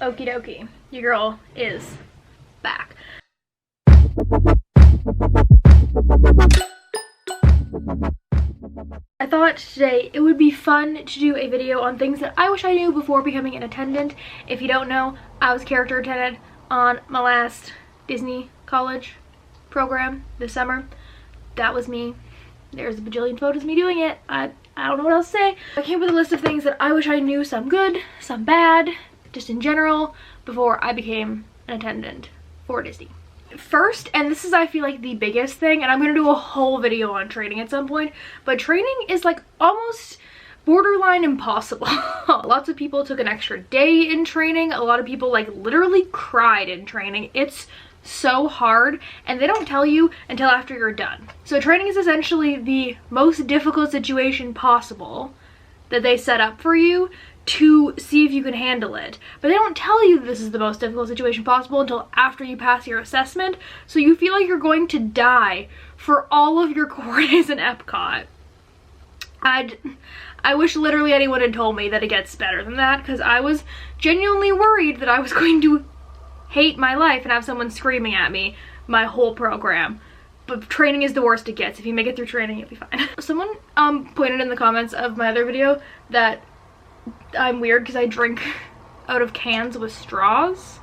Okie dokie, your girl is back. I thought today it would be fun to do a video on things that I wish I knew before becoming an attendant. If you don't know, I was character attendant on my last Disney college program this summer. That was me. There's a bajillion photos of me doing it. I don't know what else to say. I came with a list of things that I wish I knew, some good, some bad, just in general, before I became an attendant for Disney. First, and this is I feel like the biggest thing, and I'm gonna do a whole video on training at some point, but training is like almost borderline impossible. Lots of people took an extra day in training. A lot of people like literally cried in training. It's so hard, and they don't tell you until after you're done. So training is essentially the most difficult situation possible that they set up for you to see if you can handle it. But they don't tell you this is the most difficult situation possible until after you pass your assessment, so you feel like you're going to die for all of your core days in Epcot. I wish literally anyone had told me that it gets better than that, because I was genuinely worried that I was going to hate my life and have someone screaming at me my whole program. But training is the worst it gets. If you make it through training, you'll be fine. Someone pointed in the comments of my other video that I'm weird because I drink out of cans with straws.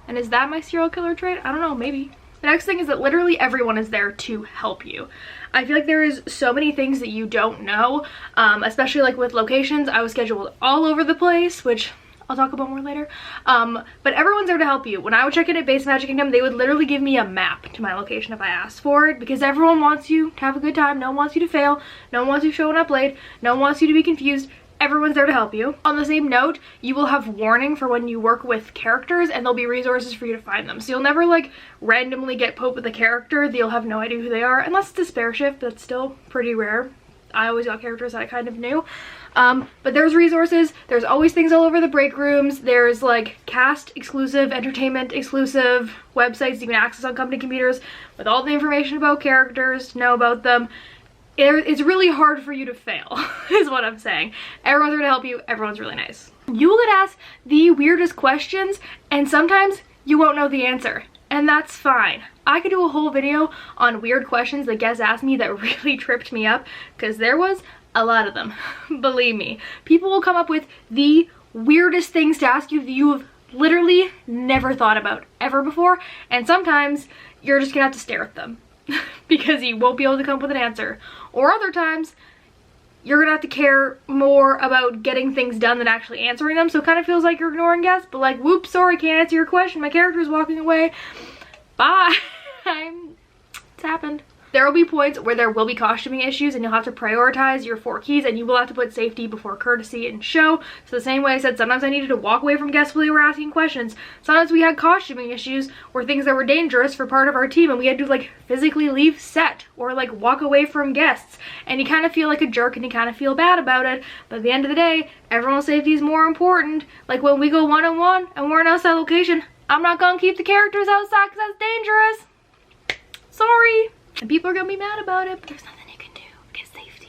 And is that my serial killer trait? I don't know, maybe. The next thing is that literally everyone is there to help you. I feel like there is so many things that you don't know, especially like with locations. I was scheduled all over the place, which I'll talk about more later. But everyone's there to help you. When I would check in at Base Magic Kingdom, they would literally give me a map to my location if I asked for it, because everyone wants you to have a good time. No one wants you to fail. No one wants you showing up late. No one wants you to be confused. Everyone's there to help you. On the same note, you will have warning for when you work with characters, and there'll be resources for you to find them. So you'll never like randomly get put with a character that you'll have no idea who they are, unless it's a spare shift. That's still pretty rare. I always got characters that I kind of knew. But there's resources. There's always things all over the break rooms. There's like cast exclusive, entertainment exclusive websites you can access on company computers with all the information about characters to know about them. It's really hard for you to fail, is what I'm saying. Everyone's there to help you. Everyone's really nice. You will get asked the weirdest questions, and sometimes you won't know the answer, and that's fine. I could do a whole video on weird questions that guests asked me that really tripped me up, because there was a lot of them. Believe me. People will come up with the weirdest things to ask you that you have literally never thought about ever before, and sometimes you're just gonna have to stare at them because you won't be able to come up with an answer. Or other times, you're gonna have to care more about getting things done than actually answering them, so it kind of feels like you're ignoring guests, but like, whoops, sorry, can't answer your question, my character's walking away, bye. It's happened. There will be points where there will be costuming issues, and you'll have to prioritize your 4 keys, and you will have to put safety before courtesy and show. So the same way I said sometimes I needed to walk away from guests while they were asking questions, sometimes we had costuming issues or things that were dangerous for part of our team, and we had to like physically leave set or like walk away from guests, and you kind of feel like a jerk and you kind of feel bad about it. But at the end of the day, everyone's safety is more important. Like when we go one-on-one and we're in an outside location, I'm not gonna keep the characters outside because that's dangerous. Sorry. And people are gonna be mad about it, but there's nothing you can do because safety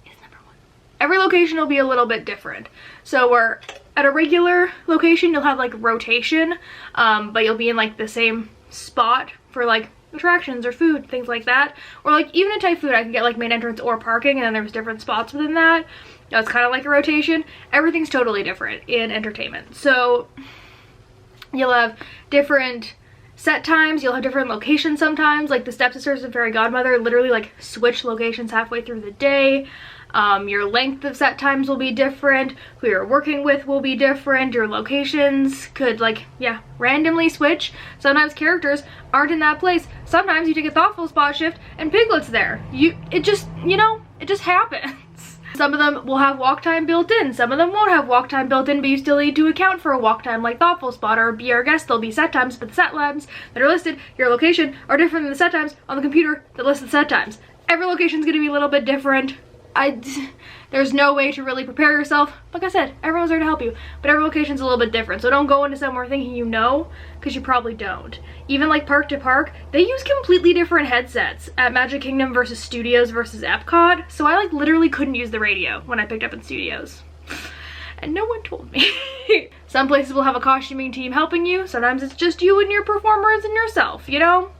is number one. Every location will be a little bit different. So we're at a regular location, you'll have like rotation, but you'll be in like the same spot for like attractions or food, things like that. Or like even in Typhoon, I can get like main entrance or parking, and then there's different spots within that. It's kind of like a rotation. Everything's totally different in entertainment. So you'll have different set times, you'll have different locations sometimes, like the Stepsisters and Fairy Godmother literally like switch locations halfway through the day. Your length of set times will be different, who you're working with will be different, your locations could like, yeah, randomly switch. Sometimes characters aren't in that place. Sometimes you take a thoughtful spot shift and Piglet's there. It just happens. Some of them will have walk time built in, some of them won't have walk time built in, but you still need to account for a walk time like Thoughtful Spot or Be Our Guest. There'll be set times, but the set times that are listed, your location, are different than the set times on the computer that lists the set times. Every location's gonna be a little bit different. There's no way to really prepare yourself. Like I said, everyone's there to help you, but every location's a little bit different, so don't go into somewhere thinking you know, because you probably don't. Even like Park to Park, they use completely different headsets at Magic Kingdom versus Studios versus Epcot, so I like literally couldn't use the radio when I picked up in Studios. And no one told me. Some places will have a costuming team helping you. Sometimes it's just you and your performers and yourself, you know?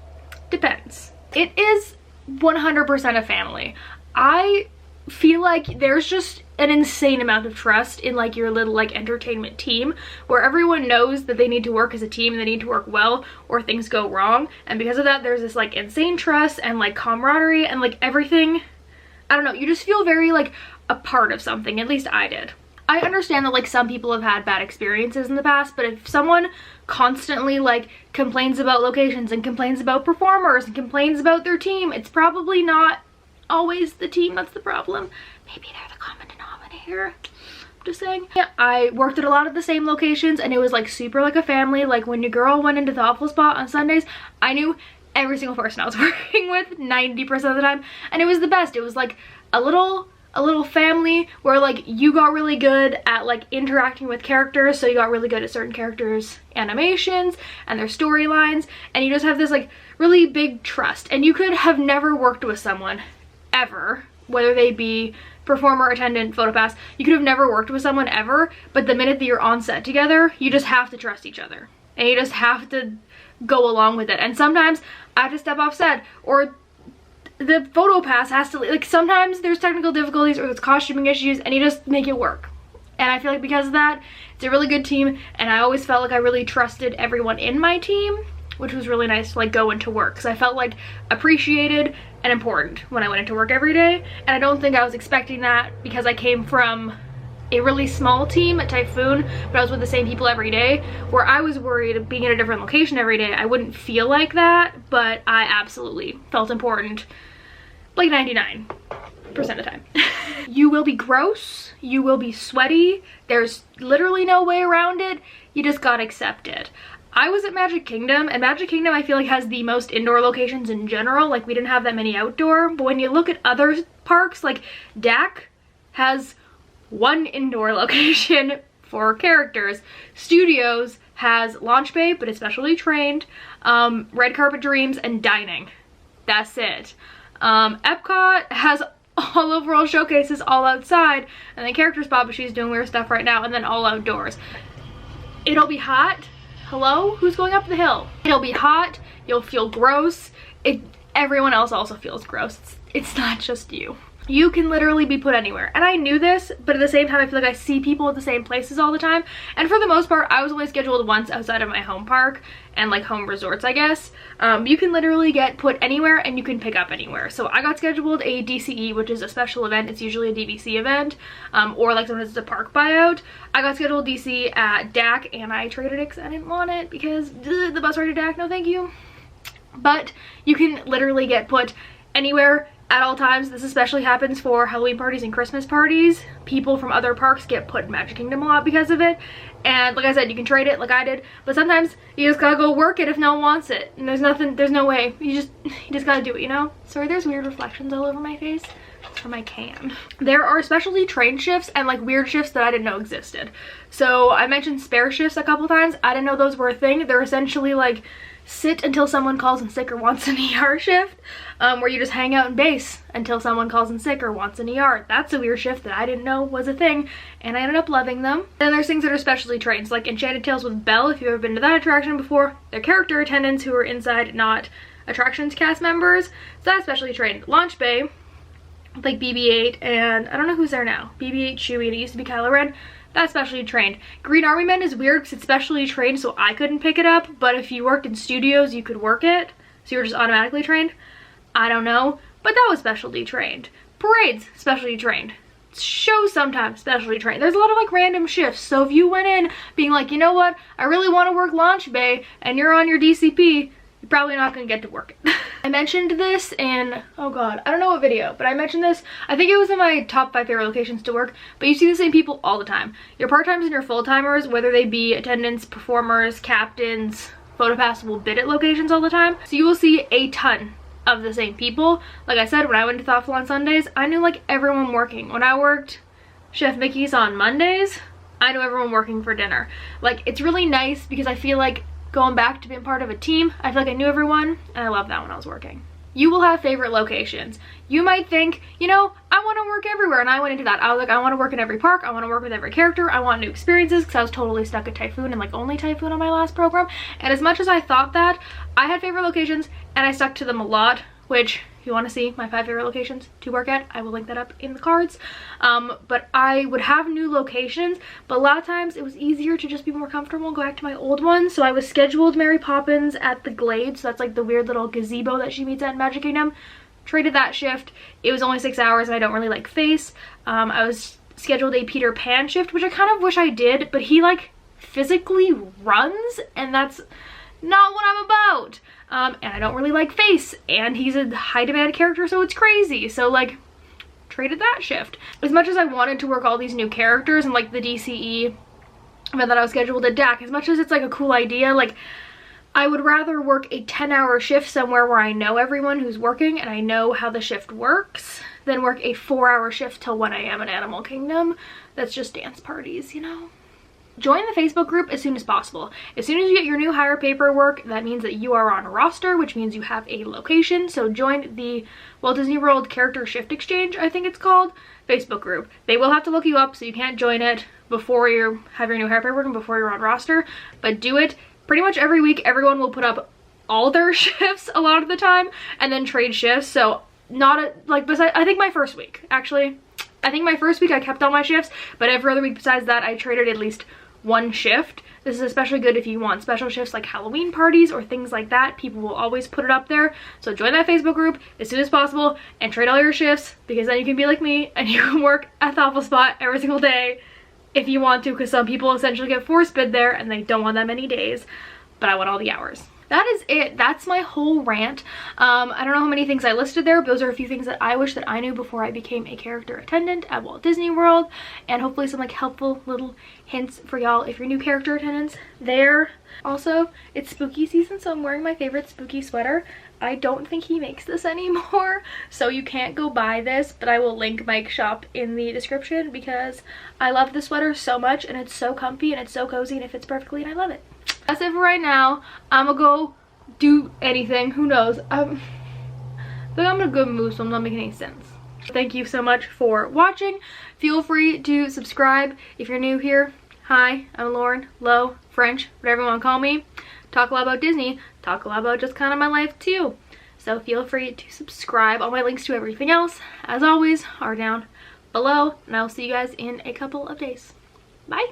Depends. It is 100% a family. I feel like there's just an insane amount of trust in like your little like entertainment team, where everyone knows that they need to work as a team and they need to work well or things go wrong, and because of that there's this like insane trust and like camaraderie and like everything. I don't know, you just feel very like a part of something. At least I did. I understand that like some people have had bad experiences in the past, but if someone constantly like complains about locations and complains about performers and complains about their team, it's probably not always the team that's the problem. Maybe they're the common denominator. Just saying. Yeah, I worked at a lot of the same locations and it was like super like a family. Like when your girl went into Thoughtful Spot on Sundays, I knew every single person I was working with 90% of the time, and it was the best. It was like a little family where like you got really good at like interacting with characters, so you got really good at certain characters' animations and their storylines, and you just have this like really big trust. And you could have never worked with someone ever, whether they be performer, attendant, photo pass, you could have never worked with someone ever, but the minute that you're on set together, you just have to trust each other and you just have to go along with it. And sometimes I have to step off set, or the photo pass has to, like, sometimes there's technical difficulties or there's costuming issues, and you just make it work. And I feel like because of that, it's a really good team, and I always felt like I really trusted everyone in my team, which was really nice to like go into work, because I felt like appreciated and important when I went into work every day. And I don't think I was expecting that, because I came from a really small team at Typhoon, but I was with the same people every day, where I was worried being in a different location every day I wouldn't feel like that, but I absolutely felt important like 99% of the time. You will be gross, you will be sweaty, there's literally no way around it, you just gotta accept it. I was at Magic Kingdom, and Magic Kingdom I feel like has the most indoor locations in general. Like, we didn't have that many outdoor, but when you look at other parks, like DAC has one indoor location for characters. Studios has Launch Bay, but it's specially trained, Red Carpet Dreams, and dining. That's it. Epcot has all overall showcases all outside, and then Character Spot, but she's doing weird stuff right now, and then all outdoors. It'll be hot. Hello? Who's going up the hill? It'll be hot, you'll feel gross, everyone else also feels gross. It's not just you. You can literally be put anywhere. And I knew this, but at the same time I feel like I see people at the same places all the time. And for the most part, I was only scheduled once outside of my home park and like home resorts, I guess. You can literally get put anywhere and you can pick up anywhere. So I got scheduled a DCE, which is a special event. It's usually a DVC event, or like sometimes it's a park buyout. I got scheduled DC at DAC and I traded it because I didn't want it, because the bus ride to DAC, no thank you. But you can literally get put anywhere at all times. This especially happens for Halloween parties and Christmas parties. People from other parks get put in Magic Kingdom a lot because of it. And like I said, you can trade it like I did, but sometimes you just gotta go work it if no one wants it. And there's no way. You just gotta do it, you know? Sorry, there's weird reflections all over my face. It's from my can. There are specialty trained shifts and like weird shifts that I didn't know existed. So I mentioned spare shifts a couple times. I didn't know those were a thing. They're essentially like sit until someone calls in sick or wants an ER shift, where you just hang out in base until someone calls in sick or wants an ER. That's a weird shift that I didn't know was a thing, and I ended up loving them. Then there's things that are specially trained, so like Enchanted Tales with Belle, if you've ever been to that attraction before. They're character attendants who are inside, not attractions cast members, so that's specially trained. Launch Bay, like BB-8, and I don't know who's there now. BB-8, Chewie, and it used to be Kylo Ren. That's specially trained. Green Army Men is weird because it's specially trained, so I couldn't pick it up, but if you worked in studios, you could work it, so you were just automatically trained. I don't know, but that was specialty trained. Parades, specialty trained. Shows sometimes specialty trained. There's a lot of like random shifts, so if you went in being like, you know what, I really want to work Launch Bay, and you're on your DCP, you're probably not going to get to work it. I mentioned this in, oh god, I don't know what video, but I mentioned this, I think it was in my top 5 favorite locations to work, but you see the same people all the time. Your part-timers and your full-timers, whether they be attendants, performers, captains, PhotoPass, will bid at locations all the time. So you will see a ton of the same people. Like I said, when I went to Thoughtful on Sundays, I knew like everyone working. When I worked Chef Mickey's on Mondays, I knew everyone working for dinner. Like, it's really nice because I feel like going back to being part of a team, I feel like I knew everyone, and I loved that when I was working. you will have favorite locations. You might think, you know, I want to work everywhere, and I went into that. I was like, I want to work in every park, I want to work with every character, I want new experiences, because I was totally stuck at Typhoon and like only Typhoon on my last program. And as much as I thought that, I had favorite locations and I stuck to them a lot, which if you want to see my 5 favorite locations to work at, I will link that up in the cards. But I would have new locations, but a lot of times it was easier to just be more comfortable and go back to my old ones. So I was scheduled Mary Poppins at the Glade, so that's like the weird little gazebo that she meets at in Magic Kingdom. Traded that shift. It was only 6 hours and I don't really like face. I was scheduled a Peter Pan shift, which I kind of wish I did, but he like physically runs and that's not what I'm about. And I don't really like face, and he's a high demand character, so it's crazy. So like, traded that shift. As much as I wanted to work all these new characters and like the DCE event that I was scheduled at DAC, as much as it's like a cool idea, like I would rather work a 10-hour shift somewhere where I know everyone who's working and I know how the shift works than work a 4-hour shift till 1 a.m. in Animal Kingdom. That's just dance parties, you know? Join the Facebook group as soon as possible. As soon as you get your new hire paperwork, that means that you are on a roster, which means you have a location. So join the Walt Disney World Character Shift Exchange, I think it's called, Facebook group. They will have to look you up, so you can't join it before you have your new hire paperwork and before you're on roster, but do it. Pretty much every week, everyone will put up all their shifts a lot of the time and then trade shifts. So I think my first week, actually, I think my first week I kept all my shifts, but every other week besides that, I traded at least 1 shift. This is especially good if you want special shifts like Halloween parties or things like that. People will always put it up there. So join that Facebook group as soon as possible and trade all your shifts, because then you can be like me and you can work at Thoughtful Spot every single day if you want to, because some people essentially get force bid there and they don't want that many days, but I want all the hours. That is it. That's my whole rant. I don't know how many things I listed there, but those are a few things that I wish that I knew before I became a character attendant at Walt Disney World, and hopefully some like helpful little hints for y'all if you're new character attendants there. Also, it's spooky season, so I'm wearing my favorite spooky sweater. I don't think he makes this anymore, so you can't go buy this, but I will link Mike's shop in the description because I love the sweater so much and it's so comfy and it's so cozy and it fits perfectly and I love it. That's it for right now. I'm gonna go do anything. Who knows? I think I'm in a good mood, so I'm not making any sense. Thank you so much for watching. Feel free to subscribe if you're new here. Hi, I'm Lauren, Lo, French, whatever you want to call me. Talk a lot about Disney. Talk a lot about just kind of my life too. So feel free to subscribe. All my links to everything else, as always, are down below. And I'll see you guys in a couple of days. Bye.